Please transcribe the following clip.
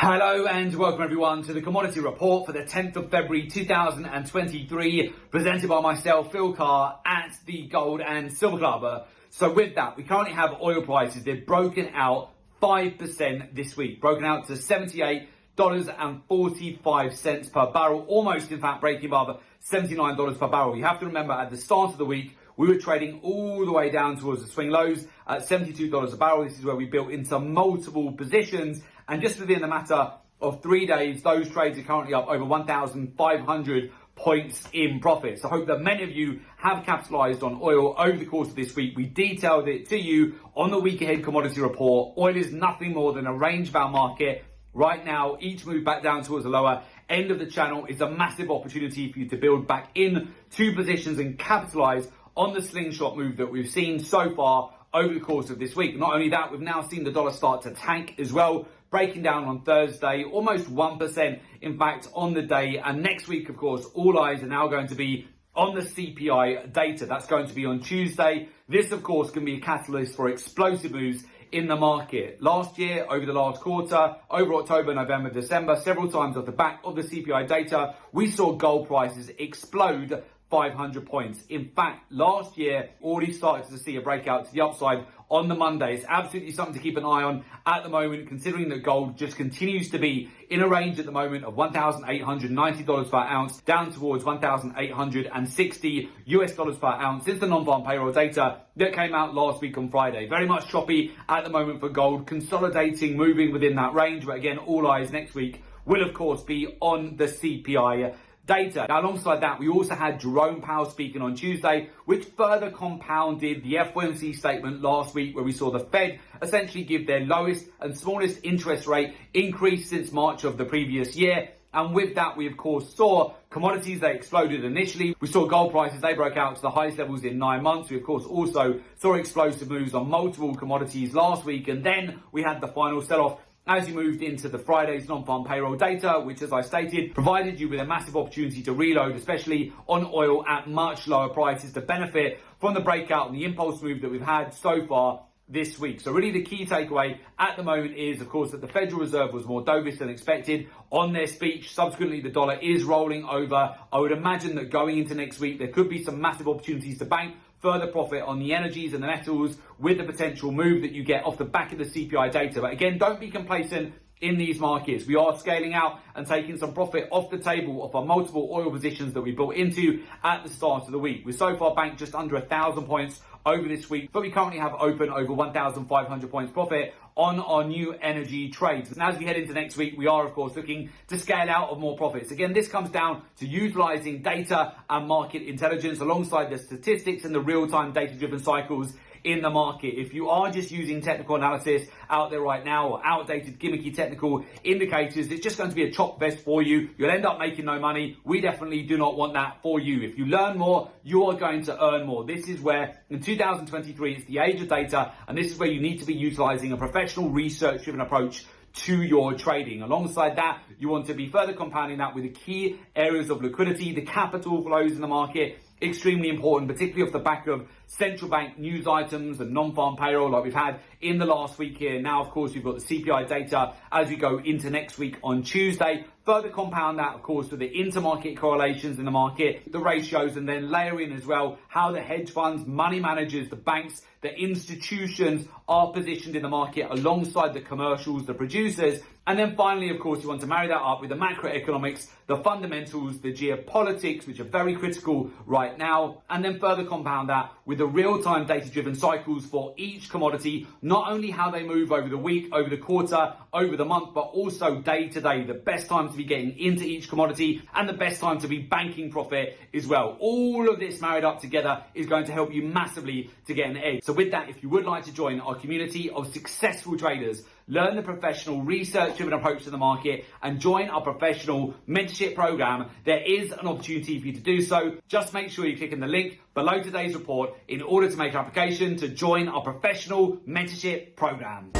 Hello and welcome everyone to the Commodity Report for the 10th of February 2023, presented by myself, Phil Carr, at the Gold and Silver Club. So with that, we currently have oil prices. They've broken out 5% this week, broken out to $78.45 per barrel, almost in fact breaking above $79 per barrel. You have to remember at the start of the week, we were trading all the way down towards the swing lows at $72 a barrel. This is where we built into multiple positions. And just within a matter of 3 days, those trades are currently up over 1,500 points in profit. So I hope that many of you have capitalized on oil over the course of this week. We detailed it to you on the week ahead commodity report. Oil is nothing more than a range-bound market. Right now, each move back down towards the lower end of the channel is a massive opportunity for you to build back in two positions and capitalize on the slingshot move that we've seen so far over the course of this week. Not only that, we've now seen the dollar start to tank as well, breaking down on Thursday, almost 1% in fact on the day. And next week, of course, all eyes are now going to be on the CPI data. That's going to be on Tuesday. This, of course, can be a catalyst for explosive moves in the market. Last year, over the last quarter, over October, November, December, several times off the back of the CPI data, we saw gold prices explode 500 points. In fact, last year already started to see a breakout to the upside on the Monday. It's absolutely something to keep an eye on at the moment, considering that gold just continues to be in a range at the moment of $1,890 per ounce down towards $1,860 US dollars per ounce since the non-farm payroll data that came out last week on Friday. Very much choppy at the moment for gold, consolidating, moving within that range. But again, all eyes next week will of course be on the CPI data. Now, alongside that, we also had Jerome Powell speaking on Tuesday, which further compounded the FOMC statement last week, where we saw the Fed essentially give their lowest and smallest interest rate increase since March of the previous year. And with that, we of course saw commodities, they exploded initially. We saw gold prices, they broke out to the highest levels in 9 months. We of course also saw explosive moves on multiple commodities last week. And then we had the final sell-off as you moved into the Friday's non-farm payroll data, which, as I stated, provided you with a massive opportunity to reload, especially on oil at much lower prices, to benefit from the breakout and the impulse move that we've had so far this week. So really the key takeaway at the moment is, of course, that the Federal Reserve was more dovish than expected on their speech. Subsequently, the dollar is rolling over. I would imagine that going into next week, there could be some massive opportunities to bank further profit on the energies and the metals with the potential move that you get off the back of the CPI data. But again, don't be complacent in these markets. We are scaling out and taking some profit off the table of our multiple oil positions that we built into at the start of the week. We've so far banked just under 1,000 points over this week, but we currently have open over 1,500 points profit on our new energy trades. And as we head into next week, we are of course looking to scale out of more profits. Again, this comes down to utilizing data and market intelligence alongside the statistics and the real-time data-driven cycles in the market. If you are just using technical analysis out there right now, or outdated gimmicky technical indicators, it's just going to be a chop vest for you. You'll end up making no money. We definitely do not want that for you. If you learn more, you are going to earn more. This is where in 2023, it's the age of data, and this is where you need to be utilizing a professional research-driven approach to your trading. Alongside that, you want to be further compounding that with the key areas of liquidity, the capital flows in the market, extremely important, particularly off the back of central bank news items and non-farm payroll like we've had in the last week here. Now, of course, we've got the CPI data as we go into next week on Tuesday. Further compound that, of course, with the intermarket correlations in the market, the ratios, and then layer in as well how the hedge funds, money managers, the banks, the institutions are positioned in the market alongside the commercials, the producers. And then finally, of course, you want to marry that up with the macroeconomics, the fundamentals, the geopolitics, which are very critical right now. And then further compound that with the real-time data-driven cycles for each commodity, not only how they move over the week, over the quarter, over the month, but also day to day, the best time to be getting into each commodity and the best time to be banking profit as well. All of this married up together is going to help you massively to get an edge. So with that, if you would like to join our community of successful traders, learn the professional research-driven approach to the market, and join our professional mentorship program, there is an opportunity for you to do so. Just make sure you click on the link below today's report in order to make an application to join our professional mentorship program.